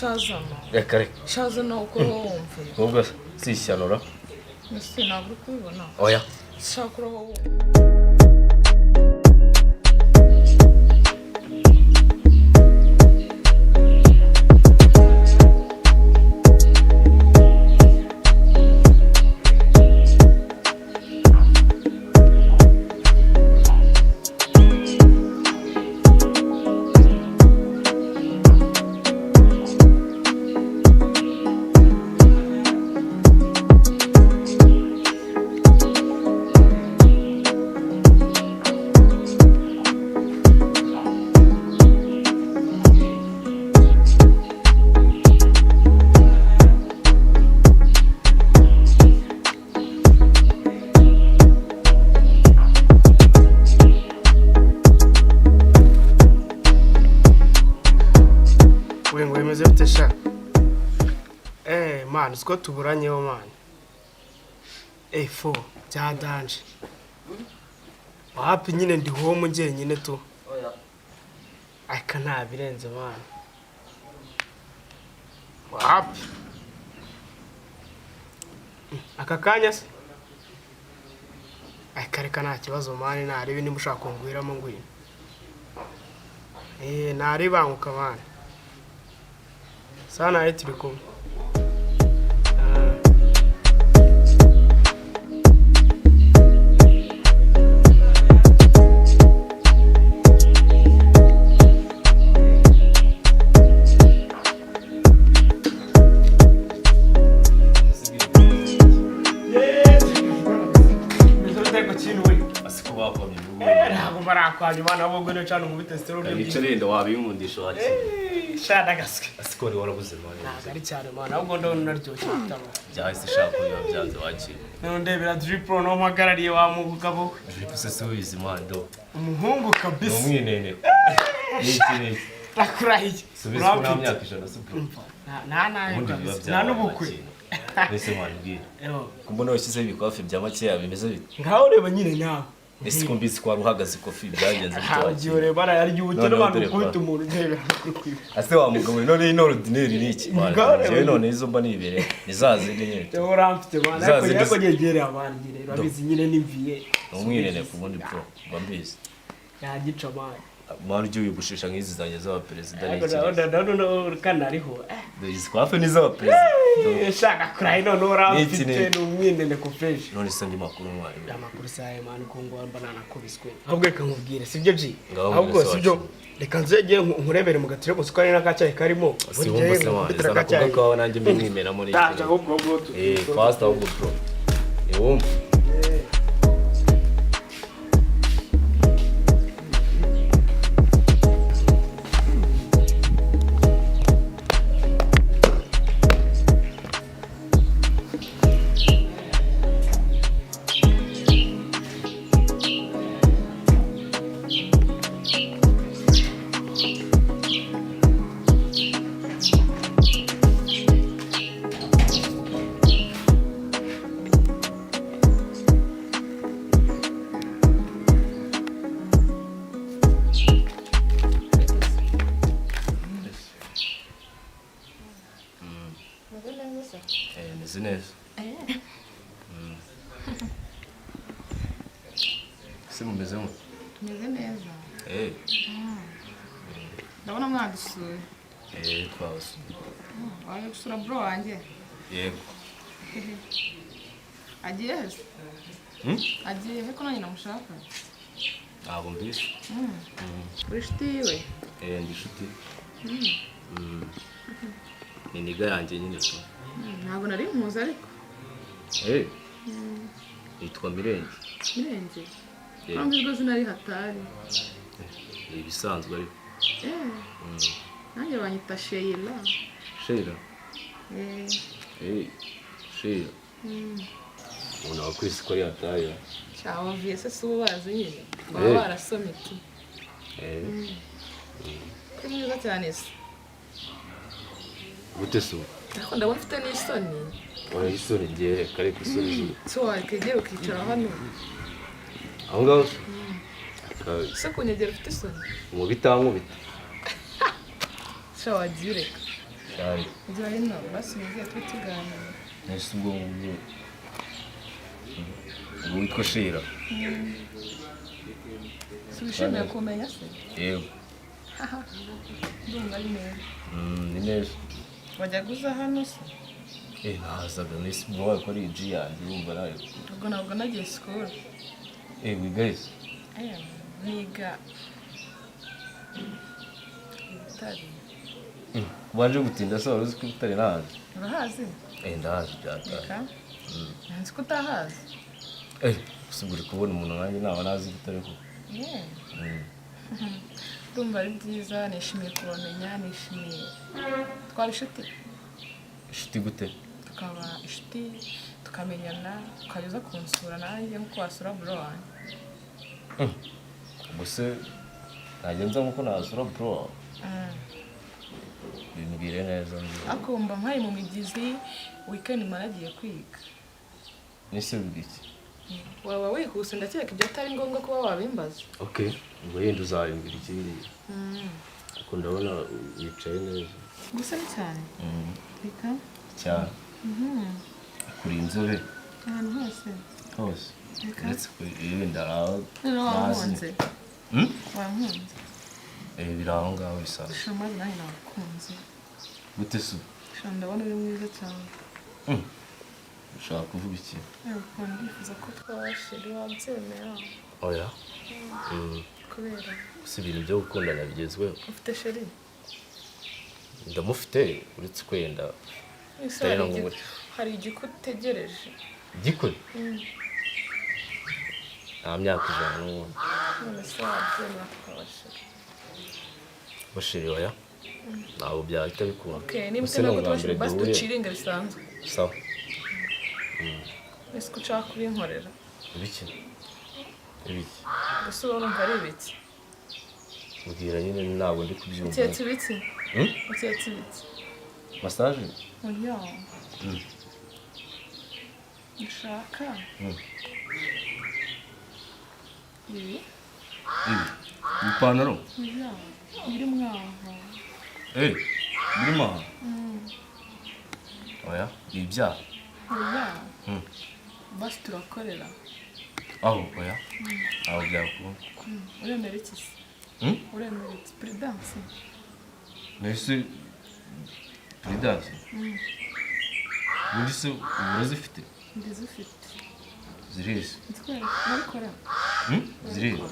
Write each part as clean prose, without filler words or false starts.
Chazana. Reka reka. Chazana uko wumve. Ubwo si ishyano Ese ntabwo kubibona. Oya. Shakura wowe. Man, siko tuburanyeho man. Fo byadanje. Wapi nyine ndi home ngiye nyine tu. Oya. Aka nta birenze man. Wapi? Aka kanya se? Reka nta kibazo man, narebe niba ushaka kongwiramo ngwino. Naribanguka man. Sana ari turi kumwe. Kwanyuma nabo ngene cyane mu bitestero byo Icyo wabimundisha waki. Shada gaske. Asikori warabuze man. Nagari cyane man. Ahubwo ndo naryoshye bitamo. Byahise shaka yo byanze waki. None ndebera drip pro no magarariye wa mugabo. Drip se so izi man do. Umuhungu kabisa. Umwinene. Niki. Takurahiye. Subiza ko namyaka ijana subwo. Na n'ubukwe. Ese man bwira. Kumbona washyize ibikwafi bya makeya bimeze bite. Ngaho reba nyine nawe. Ese kumbisi kwa ruhagaze kofi byagenze bitwa. Agiye bara yaryo ubute n'abantu kwita umuntu ndebe kuri. Ase wa mugabo none ino ordinaire niki. Je none izo mba nibere. Nizaze nyine. Cyo ramfite bana ariko yako yegere abantu nyine babizi nyine nimviye. Umwirene kubundi pro bambizi. Yagica bana. Manu jyo yugushisha nkizi zanjye za president n'iki. No kanariho. Izi kwafe ni za president. Shaka kurayi none uramfite n'umwinene ko fresh. None se ndi makuru mwaye. Amakuru saye man ko ngo mbana nakubiswe. Ahubwo reka nkubwire sibyo ji. Ahubwo sibyo reka nzege nkurebere mu gatire gusa ari nakacyaye karimo. Burye bitira kacyaye ko nanjye mbimwimera muri iki. Tacha ahubwo fast ahubwo bro. Wumva. Neza. Se mumeze mu. Meze neza. Ndabona mwadusuye. Twasuye. Waje gusura bro wanjye. Yego. Agiye he? Agiye he ko nanjye namushaka? Ntabwo mbizi. Uri inshuti yiwe? Ndi inshuti. Ni niga yanjye nyine so. Ntabwo nari muzi ariko. Yitwa Mirenge. Mirenge? Kandi rwose nari hatari. Ibisanzwe ariko. Nanjye banyita Sheila. Sheila? Sheila. Ubona wakwisi ko ari hatari. Cyawa vise si ubazi nyine. Baba barasomye tu. Ko mwiza cyane se. Gute so? Ariko ndabona ufite n'isoni. Oya isoni ngiye kare kusoni. So wakegera ukicara hano. Aho ngaho. Se kunyegera ufite isoni. Mu bitankubita. Sha wagiye ureka. cyari ujya hino basubiye tuganira nese ubwo witwa Shira subishimiye kumenya se yego ndumva ari neza ni neza wajya guza hano se nazaga nese ubwo ko ari G yanjye wumva nawe ubwo ntabwo nagiye school we guys niga Butare waje gutinda se waruzi ko Butare nahazi urahazi ndahazi byataye nzi ko utahazi usibura kubona umuntu nanjye naba nazi Butare ko ndumva ari byiza nishimiye kubamenya nishimiye twaba inshuti gute tukaba inshuti tukamenyana ukaza kunsura nanjye nkuko wasura bro wanjye gusa ntagenza nkuko nasura bro bimbwire neza akumva mpaye mu migizi weekend maragiye kwiga nise bigiki waba wihuse ndakeka ibyo atari ngombwa kuba wabimbaza ngo yenda uzayimbira ikindi kuko ndabona wicaye neza gusa ni cyane reka cyane kuri inzobe ahantu hose ndetse yenda aho wampunze wampunze biri aho ngaho bisaza shamazi nawe nakunze gute se ndabona uri mwiza cyane ushaka kuvuga iki ndifuza ko twashira wabyemera oya kubera si ibintu byo gukundana bigezweho ufite sheri ndamufite uretse kwenda hari igikutegereje igikwe nta myaka ijana n'ubundi none se wabyemera tukabashira bashiri oya ntabwo byahita bikunda niba utari nabwo tubashira basi duciringa bisanzwe sawa ese ko ushaka kubinkorera ibiki gusa uba urumva ari ibiki mbwira nyine ntabwo ndi kubyumva uketse ibiki massage oya ushaka ibi ipantaro oya biri mwaho birimo aha oya ni ibyaha oya basi turakorera aho oya aho byakunda uremera iki se uremera iki prudence nese prudence ubundi se urazifite ndizifite zirize nabikora zirize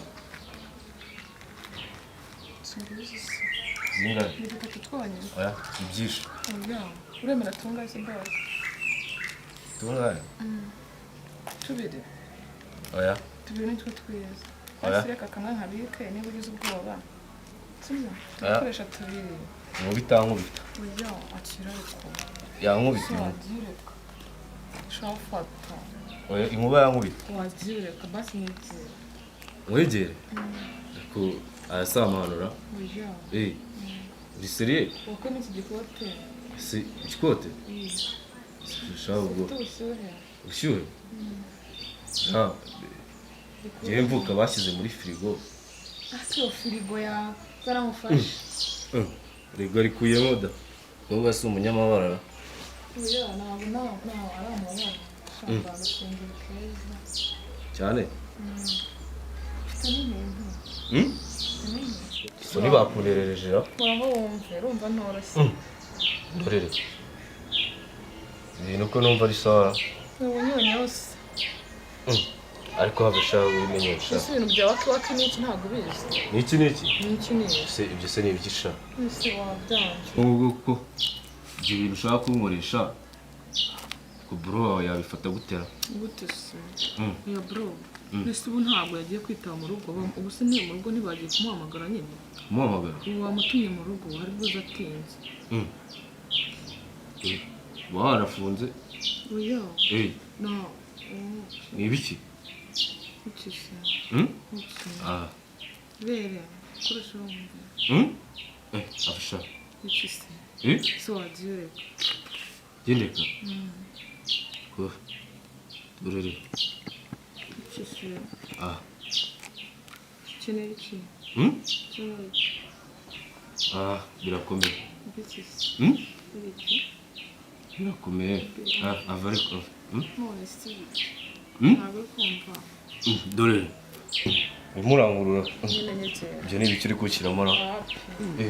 zingahe ni dutatu twonyine oya ibyinshi oya uremera tungahe se bose tungahe tubiri oya tubiri nitwo twiza oya hasi reka kamwe nkabike niba ugize ubwoba sibyo turakoresha tubiri nkubita nkubita oya akira ariko yankubita wagireka shafata oya inkuba yankubita wagireka basi n'ibyera mwegere ariko arasamanura oya uri seriye uko n'iki gikote si igikote ushaka ubwo ushyuhe ngewe mvuka bashyize muri firigo iyo firigo yawe zaramufashe firigo arikuyemo da nubwo si umunyamabara oya ntabwo ari amabara ashaka agashingiro keza cyane ufite n'ibintu so ntibakunerereje ra uraho wumve urumva ntoroshye ndorere ibintu ko numva ari sawa ubonye yose ariko habeshaho wimenyesha ese ibintu bya waki n'iki ntabwo ubizi n'iki n'iki ibyo se ni ibikisha ese wabyanze ubwo ko ibyo bintu ushaka kunkoresha ku bro wawe yabifata gutera gute se iyo bro ese ubu ntabwo yagiye kwitaba mu rugo ubu se niyo mu rugo ntibagiye kumuhamagara nyine kumuhamagara ubu wamutumye mu rugo hari bwoza atinze waba warafunze oya no ni ibiki iki se bere koresha wumve afasha iki se so wagiye reka gendeka urere iki se iki ni iki birakomeye ibiki birakomeye ava ariko none si ibiki Hmm? ntabwo uri kumva dore urimo urangurura nyine nyegera ibyo ni ibikiri kuwushyiramo na hafi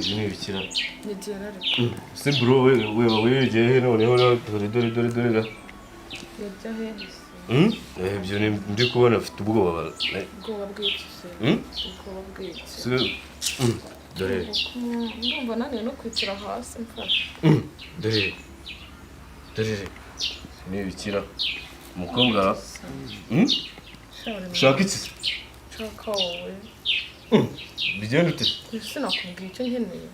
ibyo ni ibikira nyegera ariko se bro we wegeye he noneho dore yajya hehise ibyo ni ndi kubona afite ubwoba ubwoba bw'iki se ubwoba bw'iki se dore ndumva naniwe no kwicara hasi mfashe dore ni ibikira umukobwa ushaka iki nshaka wowe bigenda ute ese nakubwiye icyo nkeneye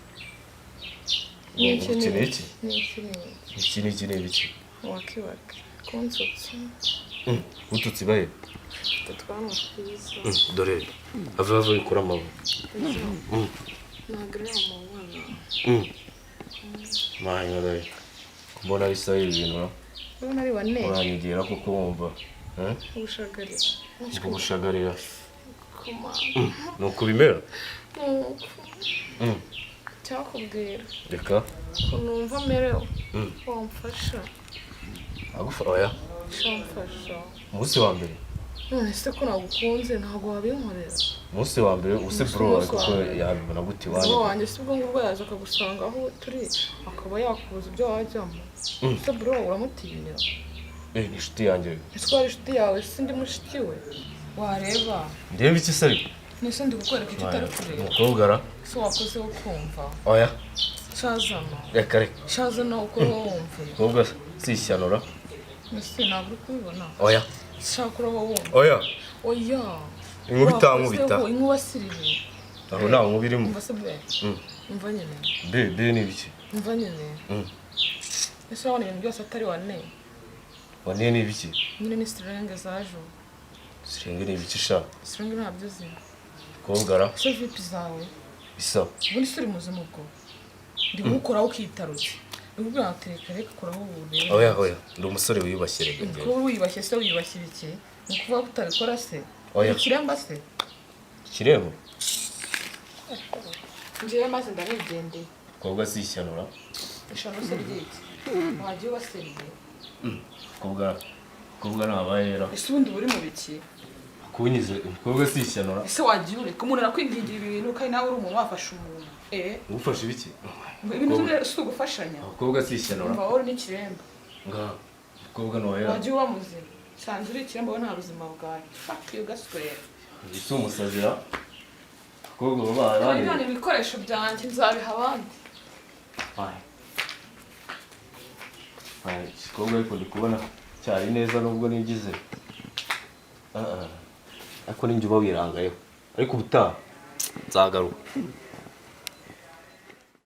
ukeneye iki ni iki ni ibiki wakibake kunsutsa ututsi bahe tutwana twiza dore ava ikora amabuye ntabwo ari amabara manya dore mbona bisa ibintu urabona ari bane uranyegera kuko wumva ubushagarira ubushagarira koma ni uko bimera cyakubwira reka ukuntu wumva merewe wamfasha oya shamfasha umunsi wa mbere none se ko nagukunze ntabwo wabinkorera umunsi wa mbere use bro wawe kuko yabibona gute iwanjye wanjye si ubwo ngubwo yaza akagusanga aho turi akaba yakubuza ibyo wajyamo ese bro uramutinyira ni inshuti yanjye ese ko ari inshuti yawe si ndi mushiki we wareba ndeba iki se ariko nese ndi kukwereka icyo utari kureba umukobwa ara ese wakoze wo kumva oya shazana reka shazana uko wumva umukobwa si ishyano ese ntabwo uri kubibona oya shaka uraba wumva oya oya inkuba itankubita inkuba siribi aho nta nkuba irimo umva se be umva nyine be ni ibiki umva nyine ese urabona ibintu byose atari wane wane ni ibiki nyine ni sirenge zaje sirenge ni ibiki sha sirenge ntabyo uzi umukobwa ara se vipi zawe bisa ubundi se uri muzima ubwo ndi kuwukoraho ukitarutse ndikubwira ngo tereka reka koraho ubu oya ndi umusore wiyubashye rege kuba wiyubashye se wiyubashye ibiki ni ukuvuga ko utabikora se oya ikiremba se ikirembo njyewe maze ndanigendeye umukobwa si ishyano ishano se ryiki wagiye ubaseriye umukobwa ntabayera ese ubundi buri mu biki kunyize umukobwa si ishyano ese wagiye ureka umuntu arakwingingira ibintu kandi nawe uri umuntu wafasha umuntu ugufasha ibiki ibintu si ugufashanya umukobwa si ishyano umva wowe n'ikiremba umukobwa ntabayera wagiye uba muzima sanze uri ikiremba wowe nta buzima bwawe fuck you gaswera isi umusazira umukobwa baba kandi none ibikoresho byanjye nzabiha abandi umukobwa ariko ndi kubona cyari neza nubwo nigize ariko ninjye uba wirangayeho ariko ubutaha nzagaruka